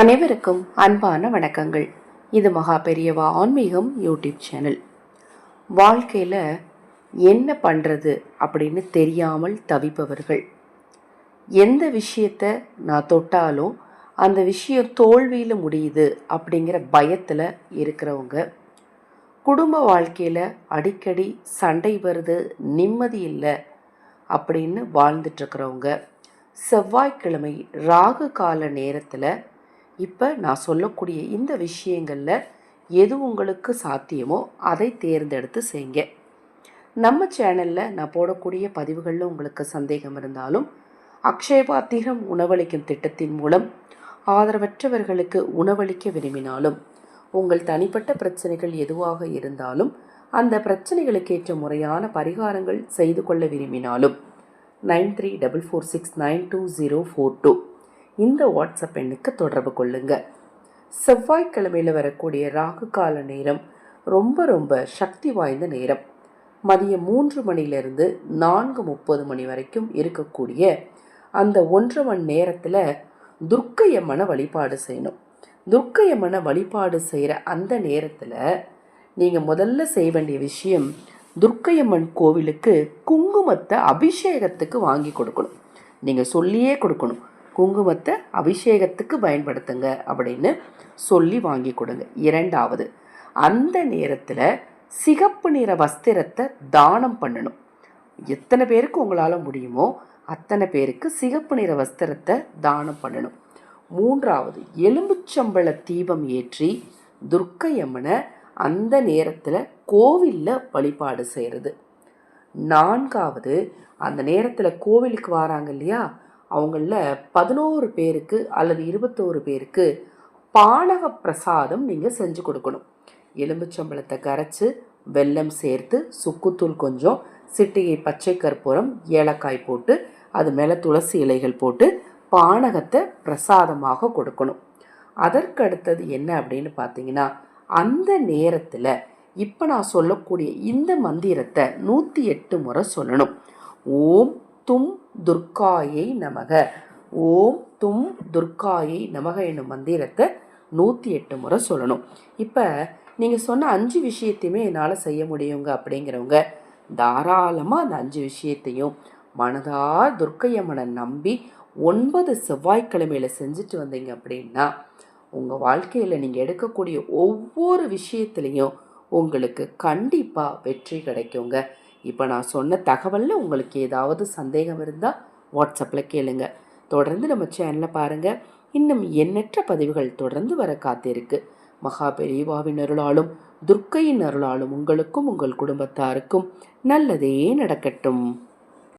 அனைவருக்கும் அன்பான வணக்கங்கள். இது மகா பெரியவா ஆன்மீகம் யூடியூப் சேனல். வாழ்க்கையில் என்ன பண்ணுறது அப்படின்னு தெரியாமல் தவிப்பவர்கள், எந்த விஷயத்தை நான் தொட்டாலும் அந்த விஷயம் தோல்வியில் முடியுது அப்படிங்கிற பயத்தில் இருக்கிறவங்க, குடும்ப வாழ்க்கையில் அடிக்கடி சண்டை வருது, நிம்மதி இல்லை அப்படின்னு வாழ்ந்துட்டுருக்கிறவங்க, செவ்வாய்க்கிழமை ராகு கால நேரத்தில் இப்போ நான் சொல்லக்கூடிய இந்த விஷயங்களில் எது உங்களுக்கு சாத்தியமோ அதை தேர்ந்தெடுத்து செய்யுங்க. நம்ம சேனலில் நான் போடக்கூடிய பதிவுகளில் உங்களுக்கு சந்தேகம் இருந்தாலும், அக்ஷயபாத்திரம் உணவளிக்கும் திட்டத்தின் மூலம் ஆதரவற்றவர்களுக்கு உணவளிக்க விரும்பினாலும், உங்கள் தனிப்பட்ட பிரச்சனைகள் எதுவாக இருந்தாலும் அந்த பிரச்சனைகளுக்கு ஏற்ற முறையான பரிகாரங்கள் செய்து கொள்ள விரும்பினாலும் 9344692042 இந்த வாட்ஸ்அப் எண்ணுக்கு தொடர்பு கொள்ளுங்க. செவ்வாய்க்கிழமையில் வரக்கூடிய ராகு கால நேரம் ரொம்ப சக்தி வாய்ந்த நேரம். மதியம் 3 மணிலிருந்து 4:30 மணி வரைக்கும் இருக்கக்கூடிய அந்த 1.5 மணி நேரத்தில் துர்க்கையம்மனை வழிபாடு செய்யணும். துர்க்கையம்மனை வழிபாடு செய்கிற அந்த நேரத்தில் நீங்கள் முதல்ல செய்ய வேண்டிய விஷயம், துர்க்கையம்மன் கோவிலுக்கு குங்குமத்தை அபிஷேகத்துக்கு வாங்கி கொடுக்கணும். நீங்கள் சொல்லியே கொடுக்கணும், குங்குமத்தை அபிஷேகத்துக்கு பயன்படுத்துங்க அப்படின்னு சொல்லி வாங்கி கொடுங்க. இரண்டாவது, அந்த நேரத்தில் சிகப்பு நிற வஸ்திரத்தை தானம் பண்ணணும். எத்தனை பேருக்கு உங்களால் முடியுமோ அத்தனை பேருக்கு சிகப்பு நிற வஸ்திரத்தை தானம் பண்ணணும். மூன்றாவது, எலும்புச்சம்பழ தீபம் ஏற்றி துர்க்கையம்மனை அந்த நேரத்தில் கோவிலில் வழிபாடு செய்கிறது. நான்காவது, அந்த நேரத்தில் கோவிலுக்கு வராங்க இல்லையா, அவங்களில் 11 பேருக்கு அல்லது 21 பேருக்கு பானக பிரசாதம் நீங்கள் செஞ்சு கொடுக்கணும். எலும்புச்சம்பழத்தை கரைச்சி வெல்லம் சேர்த்து சுக்குத்தூள் கொஞ்சம், சிட்டிகை பச்சை கற்பூரம், ஏலக்காய் போட்டு அது மேலே துளசி இலைகள் போட்டு பானகத்தை பிரசாதமாக கொடுக்கணும். அதற்கு அடுத்தது என்ன அப்படின்னு பார்த்தீங்கன்னா, அந்த நேரத்தில் இப்போ நான் சொல்லக்கூடிய இந்த மந்திரத்தை 108 முறை சொல்லணும். ஓம் தும் துர்காயை நமக, ஓம் தும் துர்காயை நமக என்னும் மந்திரத்தை 108 முறை சொல்லணும். இப்போ நீங்கள் சொன்ன 5 விஷயத்தையுமே என்னால் செய்ய முடியுங்க அப்படிங்கிறவங்க தாராளமாக அந்த 5 விஷயத்தையும் மனதார் துர்க்கையம்மனை நம்பி 9 செவ்வாய்க்கிழமையில் செஞ்சுட்டு வந்தீங்க அப்படின்னா, உங்கள் வாழ்க்கையில் நீங்கள் எடுக்கக்கூடிய ஒவ்வொரு விஷயத்துலேயும் உங்களுக்கு கண்டிப்பாக வெற்றி கிடைக்குங்க. இப்போ நான் சொன்ன தகவலில் உங்களுக்கு ஏதாவது சந்தேகம் இருந்தால் வாட்ஸ்அப்பில் கேளுங்க. தொடர்ந்து நம்ம சேனலில் பாருங்கள். இன்னும் எண்ணற்ற பதிவுகள் தொடர்ந்து வர காத்திருக்கு. மகா பெரியவாவின் அருளாலும் துர்க்கையின் அருளாலும் உங்களுக்கும் உங்கள் குடும்பத்தாருக்கும் நல்லதே நடக்கட்டும்.